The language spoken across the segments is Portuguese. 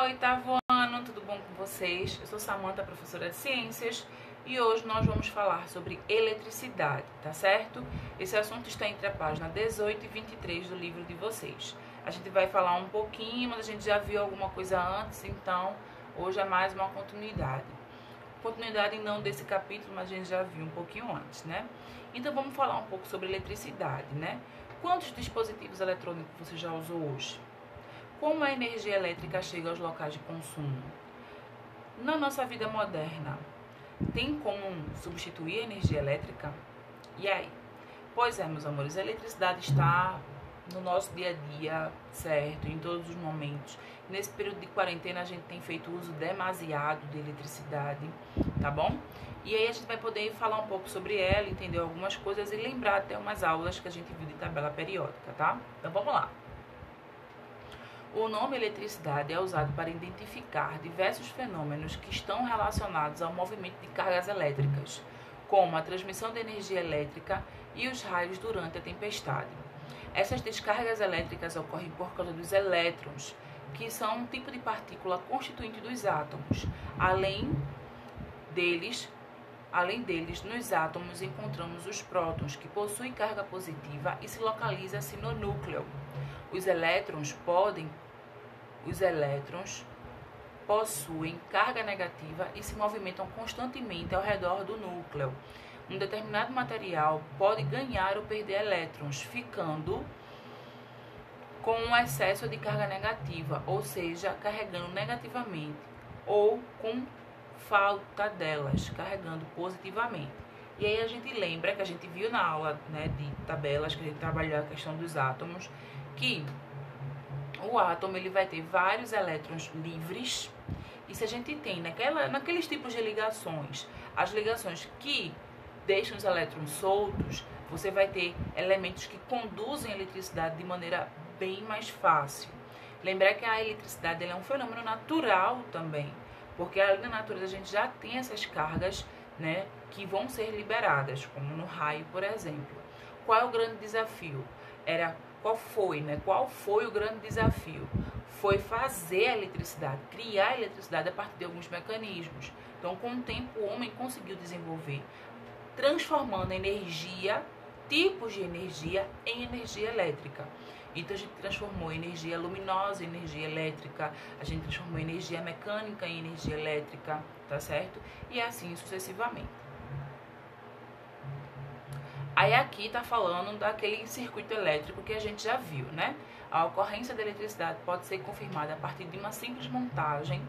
oitavo ano, tudo bom com vocês? Eu sou Samanta, professora de ciências, e hoje nós vamos falar sobre eletricidade, tá certo? Esse assunto está entre a página 18 e 23 do livro de vocês. A gente vai falar um pouquinho, mas a gente já viu alguma coisa antes, então hoje é mais uma continuidade. Continuidade não desse capítulo, mas a gente já viu um pouquinho antes, né? Então vamos falar um pouco sobre eletricidade, né? Quantos dispositivos eletrônicos você já usou hoje? Como a energia elétrica chega aos locais de consumo? Na nossa vida moderna, tem como substituir a energia elétrica? E aí? Pois é, meus amores, a eletricidade está no nosso dia a dia, certo? Em todos os momentos. Nesse período de quarentena, a gente tem feito uso demasiado de eletricidade, tá bom? E aí a gente vai poder falar um pouco sobre ela, entender algumas coisas e lembrar até umas aulas que a gente viu de tabela periódica, tá? Então vamos lá. O nome eletricidade é usado para identificar diversos fenômenos que estão relacionados ao movimento de cargas elétricas, como a transmissão de energia elétrica e os raios durante a tempestade. Essas descargas elétricas ocorrem por causa dos elétrons, que são um tipo de partícula constituinte dos átomos. Além deles, nos átomos encontramos os prótons, que possuem carga positiva e se localizam-se no núcleo. Os elétrons possuem carga negativa e se movimentam constantemente ao redor do núcleo. Um determinado material pode ganhar ou perder elétrons, ficando com um excesso de carga negativa, ou seja, carregando negativamente, ou com falta delas, carregando positivamente. E aí a gente lembra que a gente viu na aula, né, de tabelas, que a gente trabalhou a questão dos átomos, que o átomo ele vai ter vários elétrons livres, e se a gente tem naqueles tipos de ligações, as ligações que deixam os elétrons soltos, você vai ter elementos que conduzem a eletricidade de maneira bem mais fácil. Lembrar que a eletricidade é um fenômeno natural também, porque ali na natureza a gente já tem essas cargas, né, que vão ser liberadas, como no raio, por exemplo. Qual é o grande desafio? Qual foi o grande desafio? Foi fazer a eletricidade, criar a eletricidade a partir de alguns mecanismos. Então, com o tempo, o homem conseguiu desenvolver, transformando tipos de energia em energia elétrica. Então, a gente transformou energia luminosa em energia elétrica, a gente transformou energia mecânica em energia elétrica, tá certo? E assim sucessivamente. Aí aqui tá falando daquele circuito elétrico que a gente já viu, né? A ocorrência da eletricidade pode ser confirmada a partir de uma simples montagem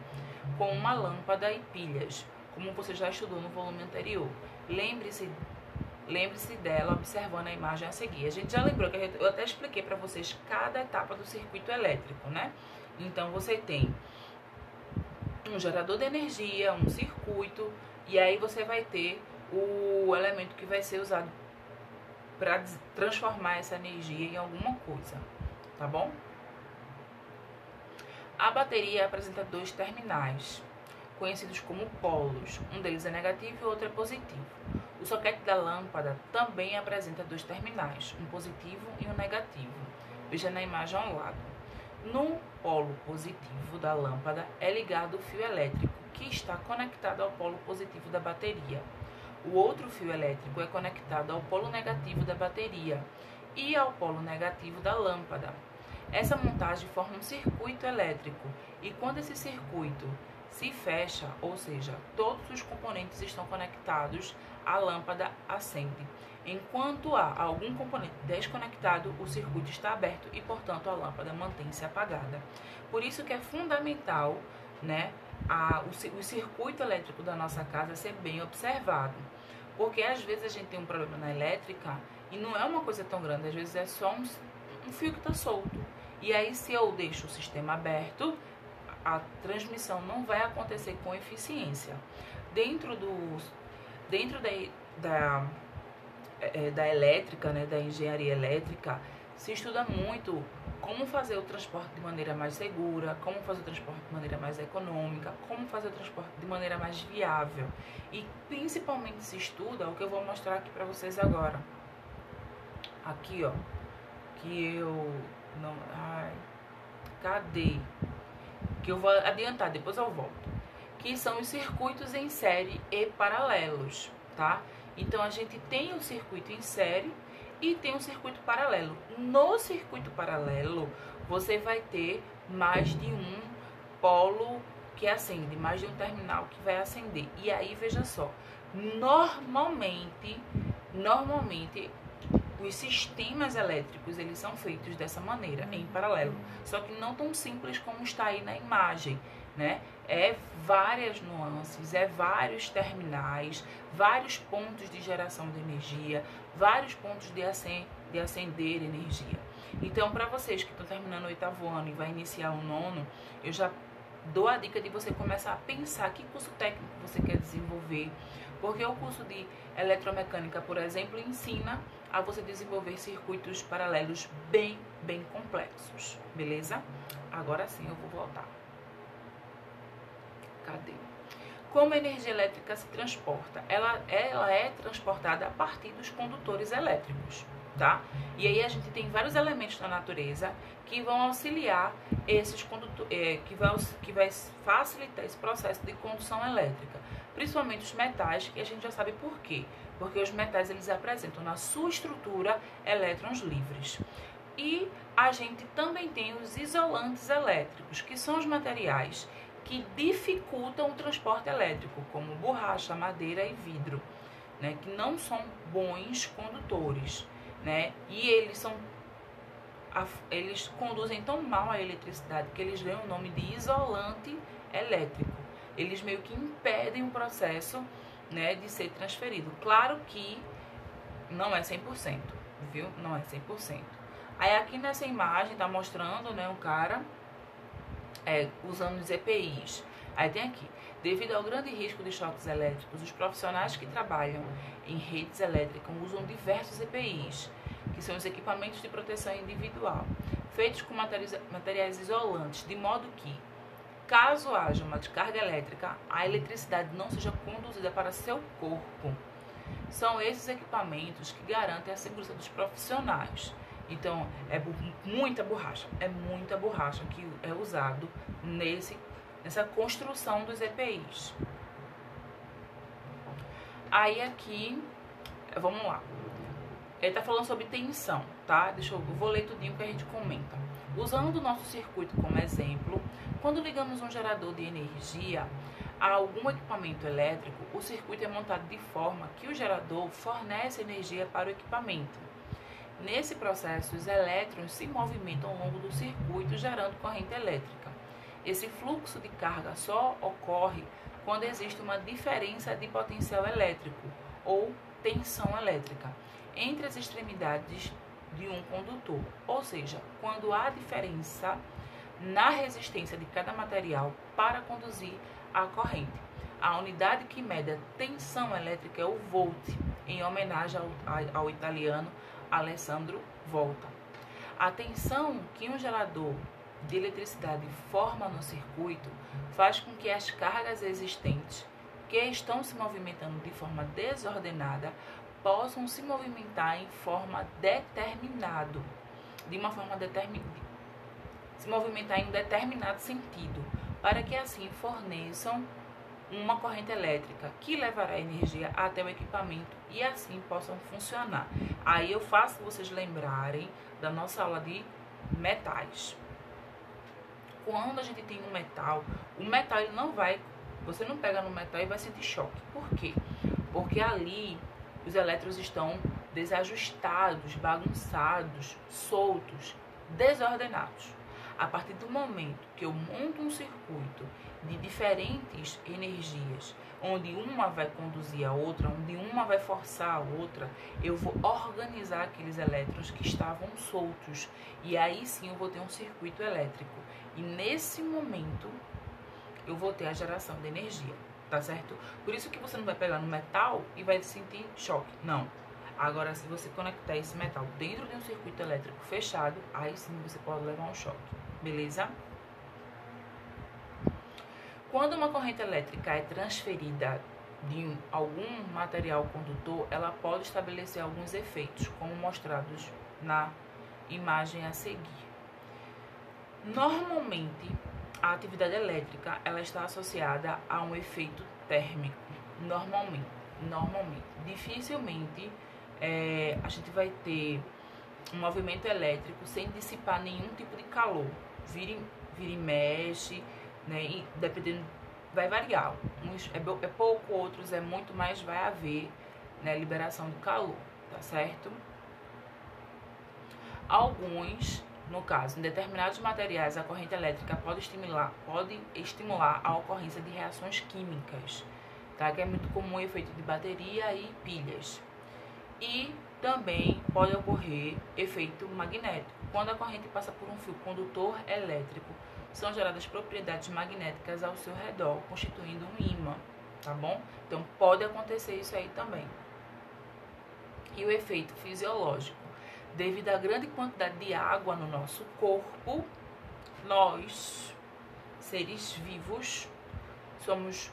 com uma lâmpada e pilhas, como você já estudou no volume anterior. Lembre-se dela observando a imagem a seguir. A gente já lembrou que eu até expliquei para vocês cada etapa do circuito elétrico, né? Então você tem um gerador de energia, um circuito, e aí você vai ter o elemento que vai ser usado para transformar essa energia em alguma coisa, tá bom? A bateria apresenta dois terminais, conhecidos como polos. Um deles é negativo e o outro é positivo. O soquete da lâmpada também apresenta dois terminais, um positivo e um negativo. Veja na imagem ao lado. No polo positivo da lâmpada é ligado o fio elétrico, que está conectado ao polo positivo da bateria. O outro fio elétrico é conectado ao polo negativo da bateria e ao polo negativo da lâmpada. Essa montagem forma um circuito elétrico, e quando esse circuito se fecha, ou seja, todos os componentes estão conectados, a lâmpada acende. Enquanto há algum componente desconectado, o circuito está aberto e, portanto, a lâmpada mantém-se apagada. Por isso que é fundamental, né, o circuito elétrico da nossa casa ser bem observado. Porque às vezes a gente tem um problema na elétrica e não é uma coisa tão grande, às vezes é só um fio que está solto. E aí, se eu deixo o sistema aberto, a transmissão não vai acontecer com eficiência. Dentro da elétrica, né, da engenharia elétrica, se estuda muito como fazer o transporte de maneira mais segura, como fazer o transporte de maneira mais econômica, como fazer o transporte de maneira mais viável. E principalmente se estuda o que eu vou mostrar aqui para vocês agora. Aqui, ó, que eu não... Ai, cadê? que eu vou adiantar, depois eu volto, que são os circuitos em série e paralelos, tá? Então, a gente tem o circuito em série e tem um circuito paralelo. No circuito paralelo, você vai ter mais de um polo que acende, mais de um terminal que vai acender. E aí, veja só, normalmente, os sistemas elétricos, eles são feitos dessa maneira, em paralelo. Só que não tão simples como está aí na imagem, né? É várias nuances, é vários terminais, vários pontos de geração de energia, vários pontos de acender energia. Então, para vocês que estão terminando o 8º ano e vai iniciar o 9º, eu já dou a dica de você começar a pensar que curso técnico você quer desenvolver, porque o curso de eletromecânica, por exemplo, ensina a você desenvolver circuitos paralelos bem complexos, beleza? Agora sim eu vou voltar. Cadê? Como a energia elétrica se transporta? Ela é transportada a partir dos condutores elétricos, tá? E aí a gente tem vários elementos na natureza que vão auxiliar esses condutores, que vai facilitar esse processo de condução elétrica, principalmente os metais, que a gente já sabe por quê. Porque os metais, eles apresentam na sua estrutura elétrons livres. E a gente também tem os isolantes elétricos, que são os materiais que dificultam o transporte elétrico, como borracha, madeira e vidro, né, que não são bons condutores, né, e eles conduzem tão mal a eletricidade que eles ganham o nome de isolante elétrico. Eles meio que impedem o processo, né, de ser transferido. Claro que não é 100%, viu? Não é 100%. Aí aqui nessa imagem tá mostrando, né, um cara usando os EPIs. Aí tem aqui: devido ao grande risco de choques elétricos, os profissionais que trabalham em redes elétricas usam diversos EPIs, que são os equipamentos de proteção individual, feitos com materiais isolantes, de modo que, caso haja uma descarga elétrica, a eletricidade não seja conduzida para seu corpo. São esses equipamentos que garantem a segurança dos profissionais. Então, é muita borracha que é usado nessa construção dos EPIs. Aí aqui, vamos lá. Ele está falando sobre tensão, tá? Eu vou ler tudinho que a gente comenta. Usando o nosso circuito como exemplo, quando ligamos um gerador de energia a algum equipamento elétrico, o circuito é montado de forma que o gerador fornece energia para o equipamento. Nesse processo, os elétrons se movimentam ao longo do circuito, gerando corrente elétrica. Esse fluxo de carga só ocorre quando existe uma diferença de potencial elétrico, ou tensão elétrica, entre as extremidades de um condutor, ou seja, quando há diferença na resistência de cada material para conduzir a corrente. A unidade que mede a tensão elétrica é o volt, em homenagem ao italiano Alessandro Volta. A tensão que um gerador de eletricidade forma no circuito faz com que as cargas existentes, que estão se movimentando de forma desordenada, possam se movimentar em forma determinada, se movimentar em um determinado sentido, para que assim forneçam uma corrente elétrica que levará energia até o equipamento e assim possam funcionar. Aí eu faço vocês lembrarem da nossa aula de metais. Quando a gente tem um metal, o metal ele não vai, você não pega no metal e vai sentir choque. Por quê? Porque ali os elétrons estão desajustados, bagunçados, soltos, desordenados. A partir do momento que eu monto um circuito de diferentes energias, onde uma vai conduzir a outra, onde uma vai forçar a outra, eu vou organizar aqueles elétrons que estavam soltos. E aí sim eu vou ter um circuito elétrico. E nesse momento eu vou ter a geração de energia, tá certo? Por isso que você não vai pegar no metal e vai sentir choque, não. Agora, se você conectar esse metal dentro de um circuito elétrico fechado, aí sim você pode levar um choque, beleza? Quando uma corrente elétrica é transferida de algum material condutor, ela pode estabelecer alguns efeitos, como mostrados na imagem a seguir. Normalmente, a atividade elétrica, ela está associada a um efeito térmico, normalmente. Dificilmente a gente vai ter um movimento elétrico sem dissipar nenhum tipo de calor. Vira e mexe, né? E dependendo, vai variar. Uns é pouco, outros é muito, mas vai haver, né, liberação do calor, tá certo? Alguns, no caso, em determinados materiais, a corrente elétrica pode estimular a ocorrência de reações químicas, tá? Que é muito comum o efeito de bateria e pilhas. E também pode ocorrer efeito magnético. Quando a corrente passa por um fio condutor elétrico, são geradas propriedades magnéticas ao seu redor, constituindo um ímã, tá bom? Então pode acontecer isso aí também. E o efeito fisiológico. Devido à grande quantidade de água no nosso corpo, nós, seres vivos, somos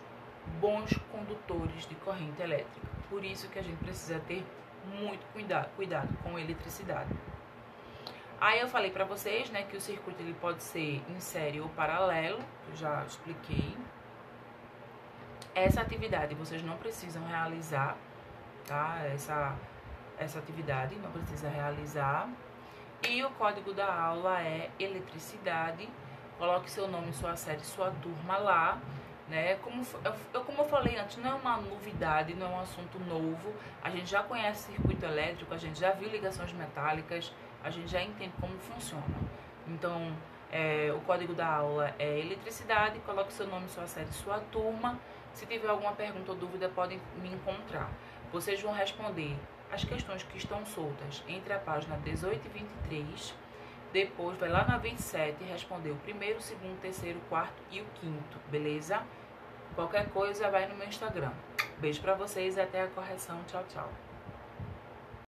bons condutores de corrente elétrica. Por isso que a gente precisa ter muito cuidado com a eletricidade. Aí eu falei para vocês, né, que o circuito ele pode ser em série ou paralelo, eu já expliquei. Essa atividade vocês não precisam realizar, tá? Essa atividade não precisa realizar. E o código da aula é eletricidade. Coloque seu nome, sua série, sua turma lá, né? Como eu falei antes, não é uma novidade, não é um assunto novo. A gente já conhece circuito elétrico, a gente já viu ligações metálicas, a gente já entende como funciona. Então, o código da aula é eletricidade. Coloque seu nome, sua série, sua turma. Se tiver alguma pergunta ou dúvida, podem me encontrar. Vocês vão responder as questões que estão soltas entre a página 18 e 23. Depois vai lá na 27 e responder o primeiro, segundo, terceiro, quarto e o quinto, beleza? Qualquer coisa vai no meu Instagram. Beijo pra vocês e até a correção. Tchau, tchau.